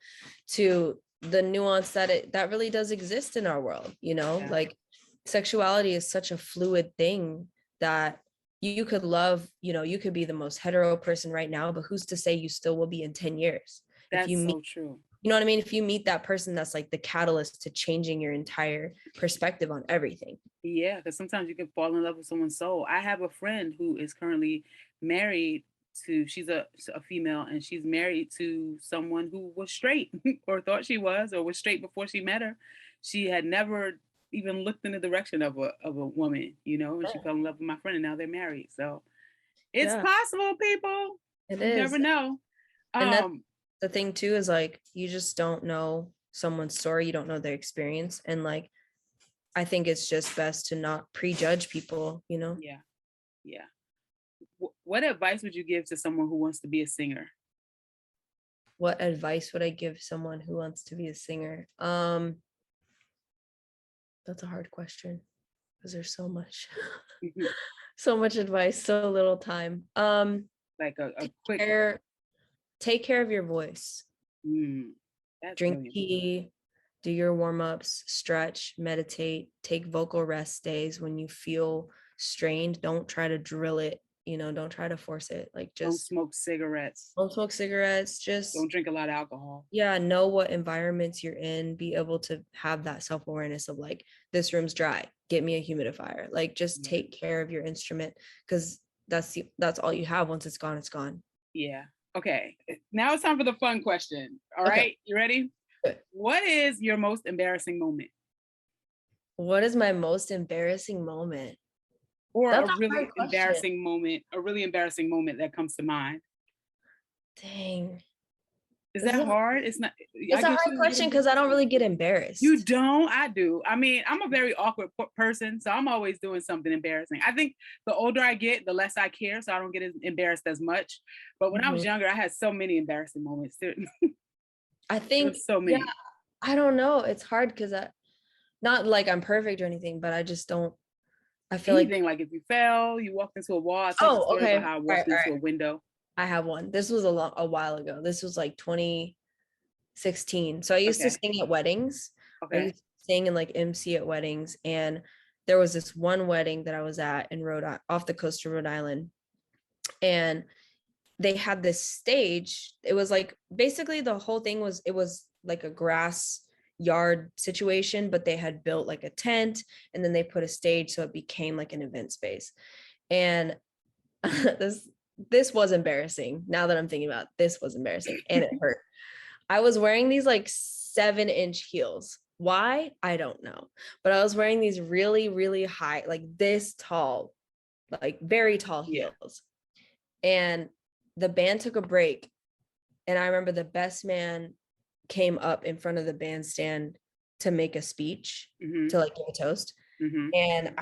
to the nuance that really does exist in our world, you know, Yeah, like sexuality is such a fluid thing that you could love, you know, you could be the most hetero person right now, but who's to say you still will be in 10 years if you that's meet, so true. you know what I mean, if you meet that person that's like the catalyst to changing your entire perspective on everything. Yeah, because sometimes you can fall in love with someone's soul. I have a friend who is currently married to, she's a female, and she's married to someone who was straight or thought she was or was straight before she met her. She had never even looked in the direction of a woman, you know, and she Yeah, fell in love with my friend and now they're married. So it's yeah, possible, people. it You never is. know. And Um, the thing too is like, you just don't know someone's story. You don't know their experience. And like, I think it's just best to not prejudge people, you know? Yeah. Yeah. What advice would you give to someone who wants to be a singer? What advice would I give someone who wants to be a singer? That's a hard question because there's so much, so much advice, so little time. Like a quick take care of your voice. That's Drink really tea, do your warm-ups, stretch, meditate, take vocal rest days when you feel strained. Don't try to drill it, you know, don't try to force it. Like, don't just smoke cigarettes. don't smoke cigarettes. Just Don't drink a lot of alcohol. yeah, know what environments you're in, be able to have that self-awareness of like, this room's dry, get me a humidifier. Like, just take care of your instrument, because that's all you have. Once it's gone, it's gone. Yeah. Okay. Now it's time for the fun question. All Okay. right. You ready? Good. What is your most embarrassing moment? What is my most embarrassing moment? Or That's a really embarrassing moment that comes to mind? Dang. Is that hard? It's not. It's a hard question because I don't really get embarrassed. You don't? I do. I mean, I'm a very awkward person, so I'm always doing something embarrassing. I think the older I get, the less I care, so I don't get embarrassed as much. But when I was younger, I had so many embarrassing moments. I think so many. Yeah, I don't know. It's hard because not like I'm perfect or anything, but I just don't. I feel like if you fell, you walked into a wall. Okay. How I walked into a window. I have one. This was a while ago. This was like 2016. So I used to sing at weddings. I used to sing and like MC at weddings. And there was this one wedding that I was at in off the coast of Rhode Island. And they had this stage. It was like, basically the whole thing was, it was like a grass yard situation, but they had built like a tent and then they put a stage. So it became like an event space. And this was embarrassing. Now that I'm thinking about it, this was embarrassing and it hurt. I was wearing these like 7-inch heels. Why? I don't know. But I was wearing these really, really high, like this tall, like very tall heels. And the band took a break. And I remember the best man came up in front of the bandstand to make a speech, to like give a toast. And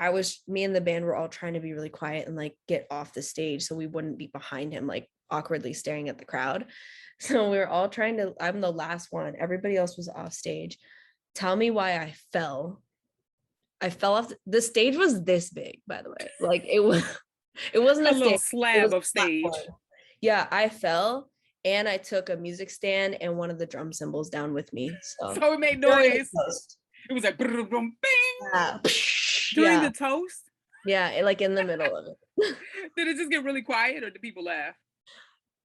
me and the band were all trying to be really quiet and like get off the stage so we wouldn't be behind him, like awkwardly staring at the crowd. So we were all I'm the last one. Everybody else was off stage. Tell me why I fell. I fell off. The stage was this big, by the way. Like it wasn't a little slab of stage. Yeah, I fell and I took a music stand and one of the drum cymbals down with me. So it made noise. It was like boom, bing. During the toast? Yeah, like in the middle of it. Did it just get really quiet or did people laugh?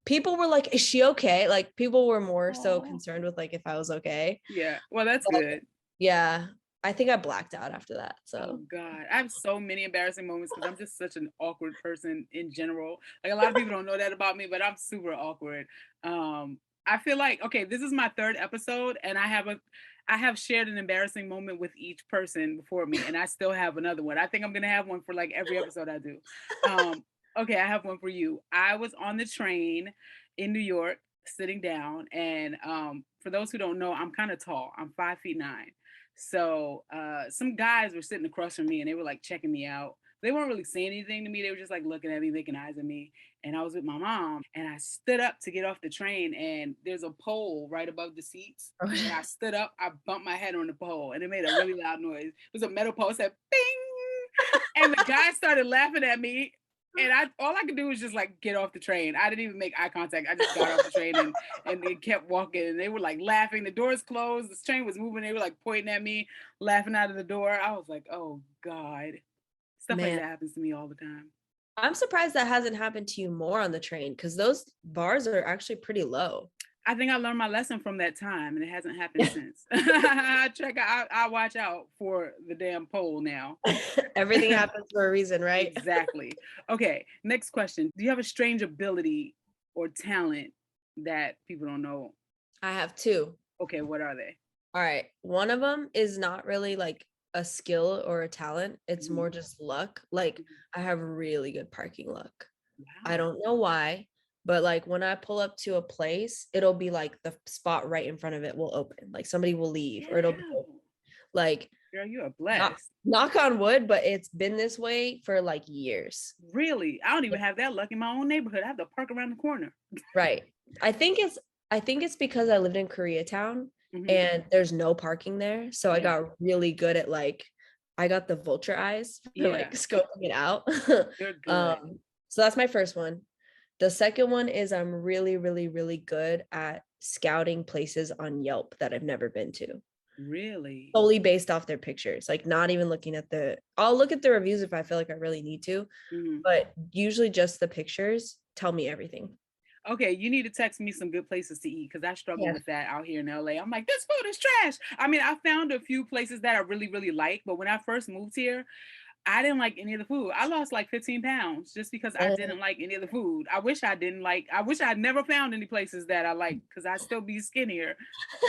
People were like, is she okay? Like people were more so concerned with like if I was okay. Yeah, well, that's good. Yeah, I think I blacked out after that. So oh God, I have so many embarrassing moments because I'm just such an awkward person in general. Like a lot of people don't know that about me, but I'm super awkward. I feel like, okay, this is my 3rd episode and I have shared an embarrassing moment with each person before me, and I still have another one. I think I'm gonna have one for like every episode I do. Okay, I have one for you. I was on the train in New York, sitting down, and for those who don't know, I'm kind of tall. I'm 5'9". So some guys were sitting across from me, and they were like checking me out. They weren't really saying anything to me. They were just like looking at me, making eyes at me. And I was with my mom and I stood up to get off the train and there's a pole right above the seats. And I stood up, I bumped my head on the pole and it made a really loud noise. It was a metal pole, it said bing. And the guy started laughing at me. And all I could do was just like get off the train. I didn't even make eye contact. I just got off the train and they kept walking and they were like laughing. The doors closed, the train was moving. They were like pointing at me, laughing out of the door. I was like, oh God. Stuff like that happens to me all the time. I'm surprised that hasn't happened to you more on the train because those bars are actually pretty low. I think I learned my lesson from that time and it hasn't happened since. I watch out for the damn pole now. Everything happens for a reason, right? Exactly. Okay, next question. Do you have a strange ability or talent that people don't know? I have 2. Okay, what are they? All right. One of them is not really like a skill or a talent. It's more just luck. Like I have really good parking luck. Wow. I don't know why, but like when I pull up to a place, it'll be like the spot right in front of it will open, like somebody will leave or it'll be open. Like, girl, you are blessed. Knock on wood, but it's been this way for like years. Really? I don't even have that luck in my own neighborhood. I have to park around the corner. Right. I think it's because I lived in Koreatown and there's no parking there. So I got really good at like, I got the vulture eyes for like scoping it out. You're good. So that's my first one. The second one is I'm really, really, really good at scouting places on Yelp that I've never been to. Really? Solely based off their pictures, like not even looking at I'll look at the reviews if I feel like I really need to, but usually just the pictures tell me everything. Okay, you need to text me some good places to eat because I struggle with that out here in LA. I'm like, this food is trash. I mean, I found a few places that I really, really like, but when I first moved here, I didn't like any of the food. I lost like 15 pounds just because I didn't like any of the food. I wish I'd never found any places that I liked because I'd still be skinnier.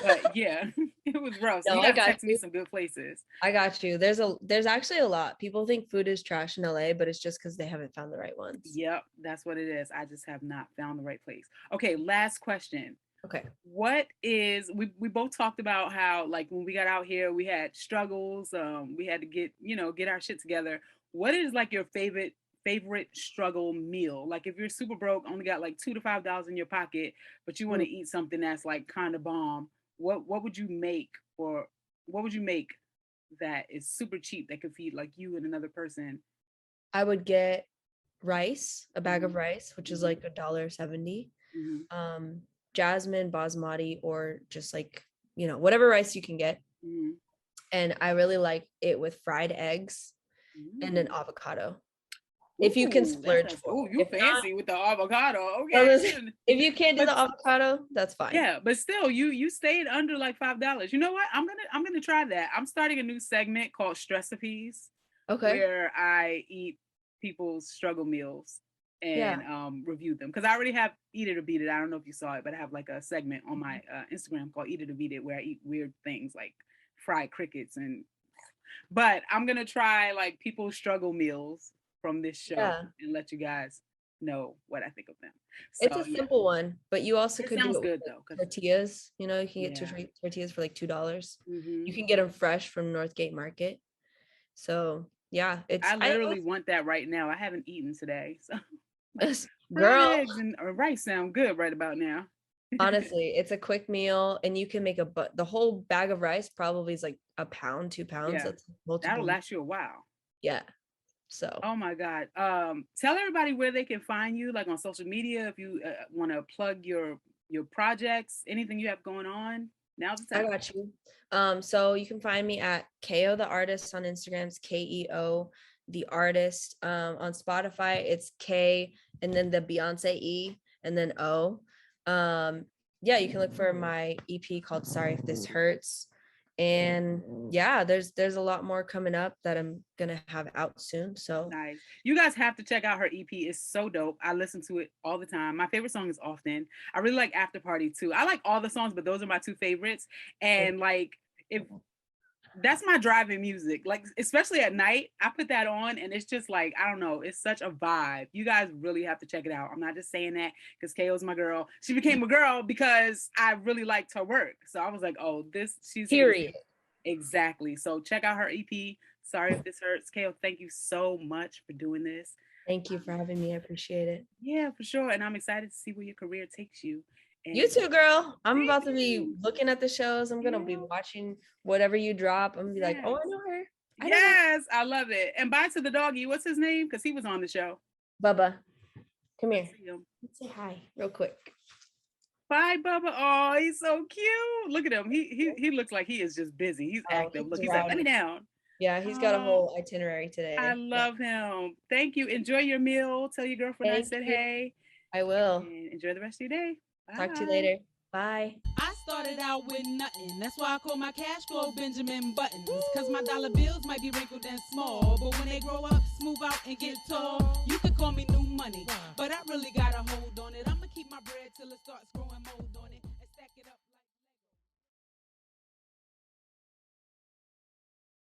But yeah, it was rough. So you gotta text me some good places. I got you. There's actually a lot. People think food is trash in LA, but it's just because they haven't found the right ones. Yep, that's what it is. I just have not found the right place. Okay, last question. Okay. What is, we both talked about how like when we got out here, we had struggles. We had to get our shit together. What is like your favorite struggle meal? Like if you're super broke, only got like $2 to $5 in your pocket, but you want to eat something that's like kind of bomb. What would you make, or what would you make that is super cheap that could feed like you and another person? I would get rice, a bag of rice, which is like $1.70. Jasmine, basmati, or just like, whatever rice you can get. And I really like it with fried eggs and an avocado. If you can splurge. You fancy with the avocado. Okay. If you can't do the avocado, that's fine. Yeah, but still you stayed under like $5. You know what? I'm gonna try that. I'm starting a new segment called Stressipes. Okay. Where I eat people's struggle meals and review them, because I already have Eat It or Beat It. I don't know if you saw it, but I have like a segment on my Instagram called Eat It or Beat It, where I eat weird things like fried crickets but I'm gonna try like people's struggle meals from this show and let you guys know what I think of them. So, it's a simple one, but you also could do it good with tortillas. You can get tortillas for like $2. You can get them fresh from Northgate Market. So yeah, I literally want that right now. I haven't eaten today, so girl, eggs and rice sound good right about now. Honestly, it's a quick meal, and you can make the whole bag of rice probably is like a pound, 2 pounds. Yeah. That's that'll last you a while. Yeah. So. Oh my God. Tell everybody where they can find you, like on social media, if you want to plug your projects, anything you have going on. Now's the time. I got you. So you can find me at KO the Artist on Instagram's KEO the Artist. On Spotify, it's K and then the Beyonce E and then O. You can look for my EP called Sorry If This Hurts. And there's a lot more coming up that I'm gonna have out soon. So nice. You guys have to check out her EP. It's so dope. I listen to it all the time. My favorite song is Often. I really like After Party too. I like all the songs, but those are my two favorites. And like, if that's my driving music, like especially at night, I put that on and it's just like, I don't know, it's such a vibe. You guys really have to check it out. I'm not just saying that because KO's my girl. She became a girl because I really liked her work. So I was like, oh, she's period. Exactly. So check out her EP. Sorry If This Hurts. KO, thank you so much for doing this. Thank you for having me. I appreciate it. Yeah, for sure. And I'm excited to see where your career takes you. And you too, girl. I'm about to be looking at the shows. I'm gonna be watching whatever you drop. I'm gonna be like, oh, I know her. I love it. And bye to the doggy. What's his name? Because he was on the show. Bubba, come here. Let's say hi real quick. Bye, Bubba. Oh, he's so cute. Look at him. He looks like he is just busy. He's active. Look, he's like, let me down. Yeah, he's got a whole itinerary today. I love him. Thank you. Enjoy your meal. Tell your girlfriend I said hey. I will. And enjoy the rest of your day. Bye. Talk to you later. Bye. I started out with nothing. That's why I call my cash flow Benjamin Buttons. Cause my dollar bills might be wrinkled and small, but when they grow up, smooth out and get tall, you could call me new money, but I really got a hold on it. I'ma keep my bread till it starts growing mold on it.